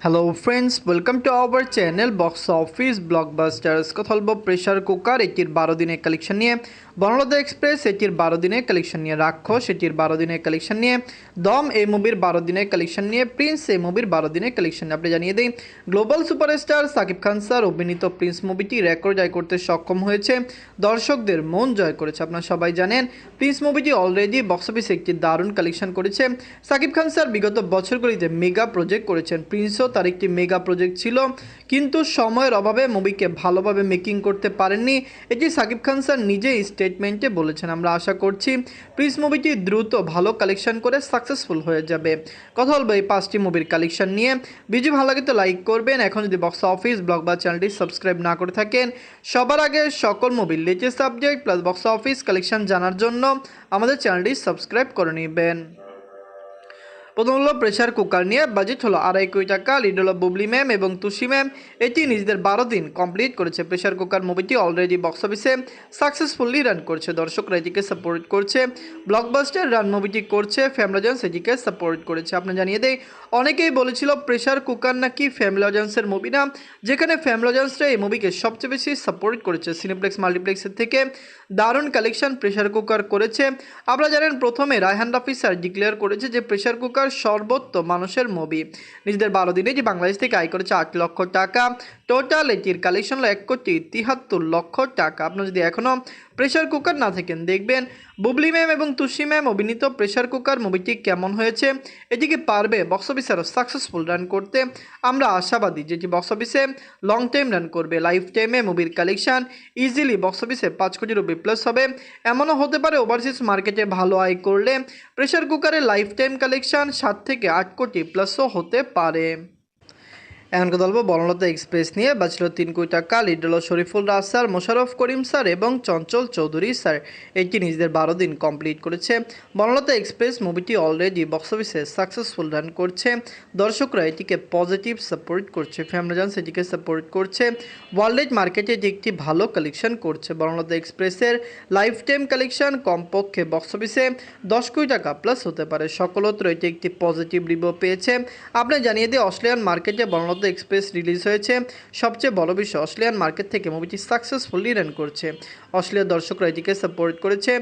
Hello friends, welcome to our channel box office blockbusters. কথা বলবো pressure cooker এটির 12 দিনের কালেকশন নিয়ে, বনলতা এক্সপ্রেস এটির 12 দিনের কালেকশন নিয়ে, রাক্ষস এটির 12 দিনের কালেকশন নিয়ে, দম এই মুভির 12 দিনের কালেকশন নিয়ে, প্রিন্স এই মুভির 12 দিনের কালেকশন নিয়ে। আপনি জানিয়ে দিই, global superstar Shakib Khan sir অভিনীত প্রিন্স মুভিটি রেকর্ড জয় করতে সক্ষম হয়েছে, দর্শকদের মন জয় করেছে। আপনারা সবাই জানেন প্রিন্স মুভিটি অলরেডি বক্স অফিসে একটি দারুণ কালেকশন করেছে। সাকিব খান স্যার বিগত বছরগুলিতে মেগা প্রজেক্ট করেছেন, প্রিন্সও তার একটি মেগা প্রজেক্ট ছিল, কিন্তু সময়ের অভাবে মুভিকে ভালোভাবে মেকিং করতে পারেননি। এটি সাকিব খান স্যার নিজেই স্টেটমেন্টে বলেছেন। আমরা আশা করছি প্রিন্স মুভিটি দ্রুত ভালো কালেকশন করে সাকসেসফুল হয়ে যাবে। কথা বলবো এই 5টি মুভির কালেকশন নিয়ে। ভিডিও ভালো লাগে তো লাইক করবেন। এখন যদি বক্স অফিস ব্লগ বা চ্যানেলটি সাবস্ক্রাইব না করে থাকেন, সবার আগে সকল মুভির latest subject plus box office collection জানার জন্য আমাদের চ্যানেলটি সাবস্ক্রাইব করে নেবেন। প্রথম হলো প্রেশার কুকার নিয়ে। বাজেট হলো 2.5 কোটি টাকা। লিড হলো বুবলি ম্যাম এবং তুষি ম্যাম। এটি নিজেদের 12 দিন কমপ্লিট করেছে। প্রেশার কুকার মুভিটি অলরেডি বক্স অফিসে সাকসেসফুলি রান করছে, দর্শকরা এটিকে সাপোর্ট করছে। ব্লকবাস্টার রান মুভিটি করছে, ফ্যামিলিজন্স এটিকে সাপোর্ট করেছে। আপনি জানিয়ে দেয়, অনেকেই বলেছিল প্রেশার কুকার নাকি ফ্যামিলিজন্সের মুভি না, যেখানে ফ্যামিলিজন্সরা এই মুভিকে সবচেয়ে বেশি সাপোর্ট করেছে। সিনেপ্লেক্স মাল্টিপ্লেক্সের থেকে দারুণ কালেকশন প্রেশার কুকার করেছে। আপনারা জানেন প্রথমে রায়হান রাফি স্যার ডিক্লেয়ার করেছে যে প্রেশার কুকার সর্বোত্তম মানুষের মুভি। নিজেদের 12 দিনে যে বাংলাদেশ থেকে আয় করেছে 8 লক্ষ টাকা। টোটাল এটির কালেকশন হলো 1,73,00,000 টাকা। আপনারা যদি এখনও প্রেশার কুকার না থাকেন, দেখবেন বুবলি ম্যাম এবং তুষি ম্যাম অভিনীত প্রেশার কুকার মুভিটি কেমন হয়েছে, এটিকে পারবে বক্স অফিসে আরও সাকসেসফুল রান করতে। আমরা আশাবাদী যেটি বক্স অফিসে লং টাইম রান করবে। লাইফ টাইমে মুভির কালেকশন ইজিলি বক্স অফিসে 5 কোটি রুপি প্লাস হবে। এমনও হতে পারে ওভারসিজ মার্কেটে ভালো আয় করলে প্রেশার কুকারের লাইফ টাইম কালেকশন 7 থেকে 8 কোটি প্লাসও হতে পারে। এখন কথা বলবো বনলতা এক্সপ্রেস নিয়ে। বাঁচল 3 কোটি টাকা। লিড হলো শরীফুল রাজ স্যার, মোশাররফ করিম স্যার এবং চঞ্চল চৌধুরী স্যার। এটি নিজেদের 12 দিন কমপ্লিট করেছে। বনলতা এক্সপ্রেস মুভিটি অলরেডি বক্স অফিসে সাকসেসফুল রান করছে, দর্শকরা এটিকে পজিটিভ সাপোর্ট করছে, ফ্যামিলিজন্স এটিকে সাপোর্ট করছে। ওয়ার্ল্ড মার্কেটে এটি একটি ভালো কালেকশন করছে। বনলতা এক্সপ্রেসের লাইফ টাইম কালেকশন কমপক্ষে বক্স অফিসে 10 কোটি টাকা প্লাস হতে পারে। সকলত্র এটি একটি পজিটিভ রিভিউ পেয়েছে। আপনি জানিয়ে দিয়ে অস্ট্রেলিয়ান মার্কেটে বনলতা এক্সপ্রেস রিলিজ হয়েছে। সবচেয়ে বড় বিষয়, অস্ট্রেলিয়ান মার্কেট থেকে মুভিটি সাকসেসফুলি রান করছে। অস্ট্রেলিয়ার দর্শকরা এটিকে সাপোর্ট করেছে।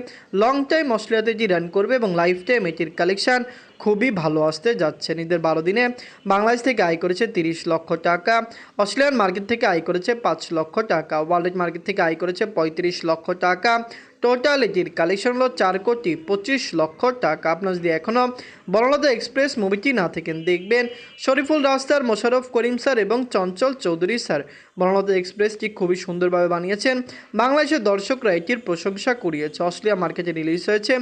লং টাইম অস্ট্রেলিয়াতে এটি রান করবে এবং লাইফ টাইম এটির কালেকশন খুবই ভালো আসতে যাচ্ছে। নিজেদের 12 দিনে বাংলাদেশ থেকে আয় করেছে 30 লক্ষ টাকা। অস্ট্রেলিয়ান মার্কেট থেকে আয় করেছে 5 লক্ষ টাকা। ওয়ার্ল্ড মার্কেট থেকে আয় করেছে 35 লক্ষ টাকা। টোটাল এটির কালেকশন হলো 4,25,00,000 টাকা। আপনার যদি এখনও বনলতা এক্সপ্রেস মুভিটি না থাকেন, দেখবেন শরীফুল রাজ স্যার, মোশাররফ করিম স্যার এবং চঞ্চল চৌধুরী স্যার বনলতা এক্সপ্রেসটি খুবই সুন্দরভাবে বানিয়েছেন। বাংলাদেশের দর্শকরা এটির প্রশংসা কুড়িয়েছে। অস্ট্রেলিয়া মার্কেটে রিলিজ হয়েছে।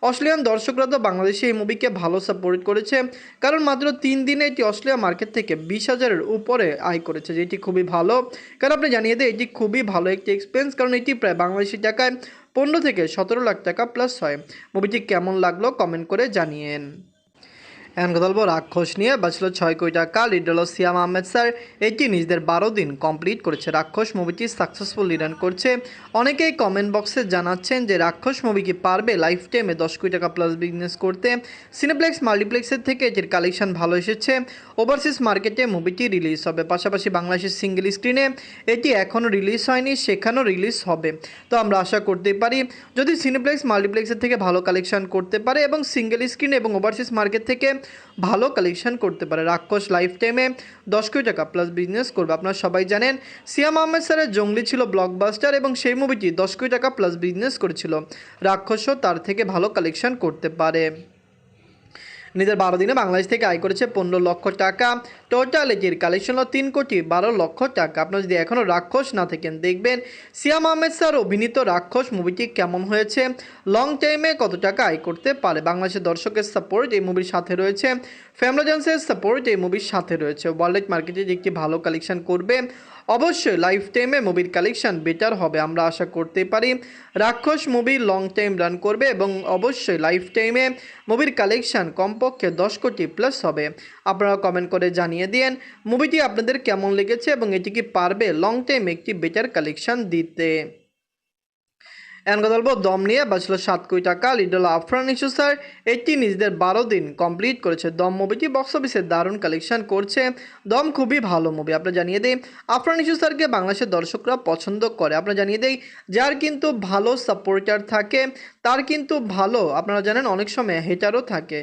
অস্ট্রেলিয়ান দর্শকরা তো বাংলাদেশে এই মুভিকে ভালো সাপোর্ট করেছে, কারণ মাত্র 3 দিনে এটি অস্ট্রেলিয়া মার্কেট থেকে 20,000-এর উপরে আয় করেছে, যেটি খুবই ভালো। কারণ আপনি জানিয়ে দেয় এটি খুবই ভালো একটি এক্সপেন্স, কারণ এটি প্রায় বাংলাদেশি টাকায় 15 থেকে 17 লাখ টাকা প্লাস হয়। মুভিটি কেমন লাগলো কমেন্ট করে জানিয়েন। এখন কথা বলবো রাক্ষস নিয়ে। বাঁচল 6 কোটি টাকা। লিড হলো সিয়াম আহমেদ স্যার। এটি নিজেদের 12 দিন কমপ্লিট করেছে। রাক্ষস মুভিটি সাকসেসফুলি রান করছে। অনেকেই কমেন্ট বক্সে জানাচ্ছেন যে রাক্ষস মুভি কি পারবে লাইফ টাইমে 10 কোটি টাকা প্লাস বিজনেস করতে। সিনেপ্লেক্স মাল্টিপ্লেক্সের থেকে এটির কালেকশন ভালো এসেছে। ওভারসিজ মার্কেটে মুভিটি রিলিজ হবে, পাশাপাশি বাংলাদেশের সিঙ্গেল স্ক্রিনে এটি এখনও রিলিজ হয়নি, সেখানেও রিলিজ হবে। তো আমরা আশা করতেই পারি যদি সিনেপ্লেক্স মাল্টিপ্লেক্সের থেকে ভালো কালেকশন করতে পারে এবং সিঙ্গেল স্ক্রিন এবং ওভারসিজ মার্কেট থেকে ভালো কালেকশন করতে পারে, রাক্ষস লাইফ টাইমে 10 কোটি টাকা প্লাস বিজনেস করবে। আপনারা সবাই জানেন সিয়াম আহমেদ স্যারের জঙ্গলি ছিল ব্লকবাস্টার এবং সেই মুভিটি 10 কোটি টাকা প্লাস বিজনেস করেছিল। রাক্ষসও তার থেকে ভালো কালেকশন করতে পারে। নিজের 12 দিনে বাংলাদেশ থেকে আয় করেছে 15 লক্ষ টাকা। টোটাল এটির কালেকশন হলো 3,12,00,000 টাকা। আপনারা যদি এখনও রাক্ষস না থাকেন, দেখবেন সিয়াম আহমেদ স্যার অভিনীত রাক্ষস মুভিটি কেমন হয়েছে, লং টাইমে কত টাকা আয় করতে পারে। বাংলাদেশের দর্শকের সাপোর্ট এই মুভির সাথে রয়েছে, ফ্যামিলিজন্সের সাপোর্ট এই মুভির সাথে রয়েছে। ওয়ার্ল্ড মার্কেটে যে একটি ভালো কালেকশন করবে, অবশ্যই লাইফ টাইমে মুভির কালেকশন বেটার হবে। আমরা আশা করতেই পারি রাক্ষস মুভি লং টাইম রান করবে এবং অবশ্যই লাইফ টাইমে মুভির কালেকশন কমপক্ষে 10 কোটি প্লাস হবে। আপনারা কমেন্ট করে জানিয়ে দিন মুভিটি আপনাদের কেমন লেগেছে এবং এটি কি পারবে লং টাইম একটি বেটার কালেকশন দিতে। এখন কথা বলবো দম নিয়ে বাঁচলো 7 কোটি টাকা। লিড হলো আফরান নিশো স্যার, এটি নিজেদের 12 দিন কমপ্লিট করেছে। দম মুভিটি বক্স অফিসে দারুণ কালেকশন করছে। দম খুবই ভালো মুভি। আপনারা জানিয়ে দেই আফরান নিশো স্যারকে বাংলাদেশের দর্শকরা পছন্দ করে। আপনারা জানিয়ে দেই যার কিন্তু ভালো সাপোর্টার থাকে তার কিন্তু ভালো, আপনারা জানেন অনেক সময় হেটারও থাকে।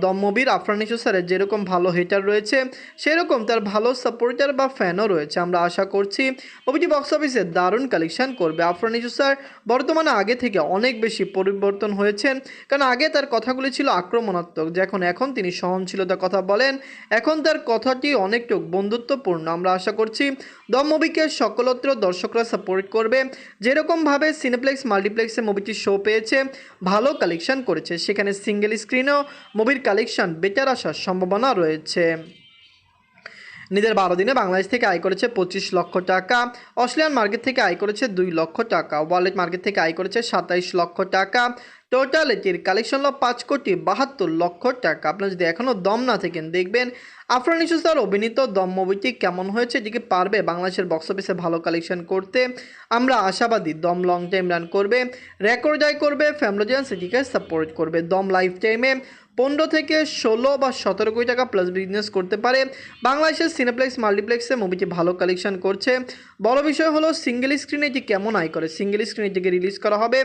দম মুভির আফরান নিশো স্যারের যেরকম ভালো হেটার রয়েছে সেরকম তার ভালো সাপোর্টার বা ফ্যানও রয়েছে। আমরা আশা করছি মুভিটি বক্স অফিসে দারুণ কালেকশন করবে। আফরান নিশো স্যার বর্তমানে আগে থেকে অনেক বেশি পরিবর্তন হয়েছেন, কারণ আগে তার কথাগুলি ছিল আক্রমণাত্মক, এখন তিনি সহনশীলতার কথা বলেন, এখন তার কথাটি অনেকটু বন্ধুত্বপূর্ণ। আমরা আশা করছি দম মুভিকে সকলত্র দর্শকরা সাপোর্ট করবে। যেরকমভাবে সিনেপ্লেক্স মাল্টিপ্লেক্সে মুভিটি শো পেয়েছে, ভালো কালেকশন করেছে, সেখানে সিঙ্গেল স্ক্রিনেও মুভির কালেকশন বেটার আসার সম্ভাবনা রয়েছে। নিজের 12 দিনে বাংলাদেশ থেকে আয় করেছে 25 লক্ষ টাকা, অস্ট্রেলিয়ান মার্কেট থেকে আয় করেছে 2 লক্ষ টাকা, ওয়ালেট মার্কেট থেকে আয় করেছে 27 লক্ষ টাকা। টোটাল এটির কালেকশন হলো 5,72 লক্ষ টাকা। আপনারা যদি এখনও দম না থাকেন দেখবেন আফরান নিশো স্যার অভিনীত দম মুভিটি কেমন হয়েছে, এটিকে পারবে বাংলাদেশের বক্স অফিসে ভালো কালেকশন করতে। আমরা আশাবাদী দম লং টাইম রান করবে, রেকর্ড আয় করবে, ফ্যামিলিয়ান সিটিকে সাপোর্ট করবে। দম লাইফ টাইমে 15 থেকে 16 বা 17 কোটি টাকা প্লাস বিজনেস করতে পারে। বাংলাদেশের সিনেপ্লেক্স মাল্টিপ্লেক্সে মুভিটি ভালো কালেকশন করছে। বড় বিষয় হলো সিঙ্গেল স্ক্রিনে এটি কেমন আয় করে। সিঙ্গেল স্ক্রিনে এটিকে রিলিজ করা হবে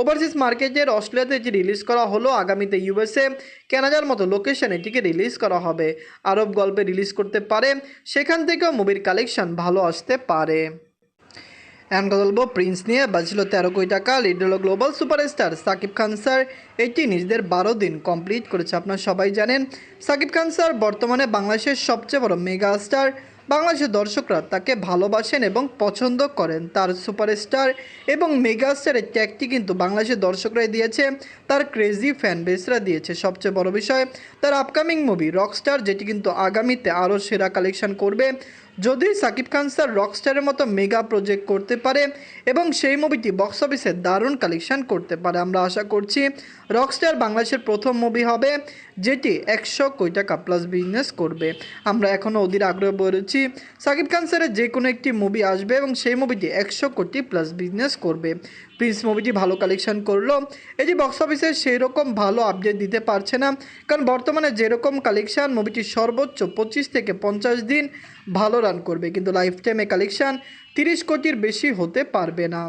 ওভারসিজ মার্কেটের, অস্ট্রেলিয়াতে এটি রিলিজ করা হলো, আগামীতে ইউএসএ কানাডার মতো লোকেশনে এটিকে রিলিজ করা হবে। আরব গল্পে রিলিজ করতে পারে, সেখান থেকেও মুভির কালেকশন ভালো আসতে পারে। এখন কথা বলবো প্রিন্স নিয়ে। বাজছিল 13 কোটি টাকা। লিড হলো global superstar Shakib Khan sir, এটি নিজেদের 12 দিন কমপ্লিট করেছে। আপনারা সবাই জানেন সাকিব খান স্যার বর্তমানে বাংলাদেশের সবচেয়ে বড় মেগা স্টার। বাংলাদেশের দর্শকরা তাকে ভালোবাসেন এবং পছন্দ করেন। তার সুপারস্টার এবং মেগা স্টারের ট্যাগটি কিন্তু বাংলাদেশের দর্শকরাই দিয়েছে, তার ক্রেজি ফ্যান বেসরা দিয়েছে। সবচেয়ে বড় বিষয় তার আপকামিং মুভি রকস্টার, যেটি কিন্তু আগামীতে আরও সেরা কালেকশন করবে। যদি সাকিব খান স্যার রকস্টারের মতো মেগা প্রজেক্ট করতে পারে এবং সেই মুভিটি বক্স অফিসে দারুণ কালেকশন করতে পারে, আমরা আশা করছি রকস্টার বাংলাদেশের প্রথম মুভি হবে যেটি 100 কোটি টাকা প্লাস বিজনেস করবে। আমরা এখনও অধীর আগ্রহ বলেছি সাকিব খান স্যারের যে কোনো একটি মুভি আসবে এবং সেই মুভিটি 100 কোটি প্লাস বিজনেস করবে। প্রিন্স মুভিটি ভালো কালেকশন করলো, এটি বক্স অফিসে সেই রকম ভালো আপডেট দিতে পারছে না, কারণ বর্তমানে যেরকম কালেকশন মুভিটি সর্বোচ্চ 25 থেকে 50 দিন ভালো রান করবে, কিন্তু লাইফ টাইমে কালেকশন 30 কোটির বেশি হতে পারবে না।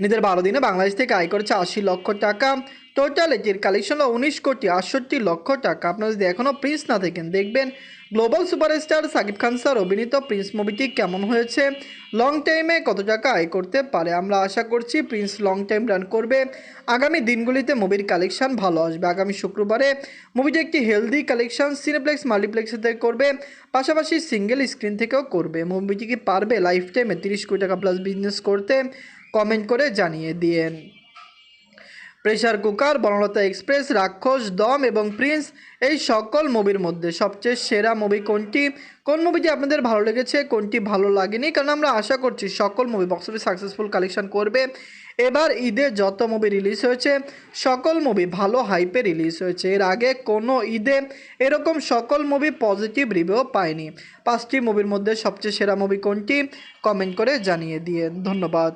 নিজের 12 দিনে বাংলাদেশ থেকে আয় করেছে 80 লক্ষ টাকা। টোটাল এটির কালেকশন হলো 19,68,00,000 টাকা। আপনারা যদি এখনও প্রিন্স না থাকেন দেখবেন global superstar Shakib Khan sir অভিনীত প্রিন্স মুভিটি কেমন হয়েছে, লং টাইমে কত টাকা আয় করতে পারে। আমরা আশা করছি প্রিন্স লং টাইম রান করবে, আগামী দিনগুলিতে মুভির কালেকশন ভালো আসবে। আগামী শুক্রবারে মুভিটি একটি হেলদি কালেকশন সিনেপ্লেক্স মাল্টিপ্লেক্স থেকে করবে, পাশাপাশি সিঙ্গেল স্ক্রিন থেকেও করবে। মুভিটি কি পারবে লাইফ টাইমে 30 কোটি টাকা প্লাস বিজনেস করতে, কমেন্ট করে জানিয়ে দিয়েন। প্রেসার কুকার, বনলতা এক্সপ্রেস, রাক্ষস, দম এবং প্রিন্স, এই সকল মুভির মধ্যে সবচেয়ে সেরা মুভি কোনটি, কোন মুভিটি আপনাদের ভালো লেগেছে, কোনটি ভালো লাগেনি, কারণ আমরা আশা করছি সকল movie box office successful collection করবে। এবার ঈদে যত মুভি রিলিজ হয়েছে সকল মুভি ভালো হাইপে রিলিজ হয়েছে। এর আগে কোনো ঈদে এরকম সকল মুভি পজিটিভ রিভিউ পায়নি। 5টি মুভির মধ্যে সবচেয়ে সেরা মুভি কোনটি, কমেন্ট করে জানিয়ে দিয়ে ধন্যবাদ।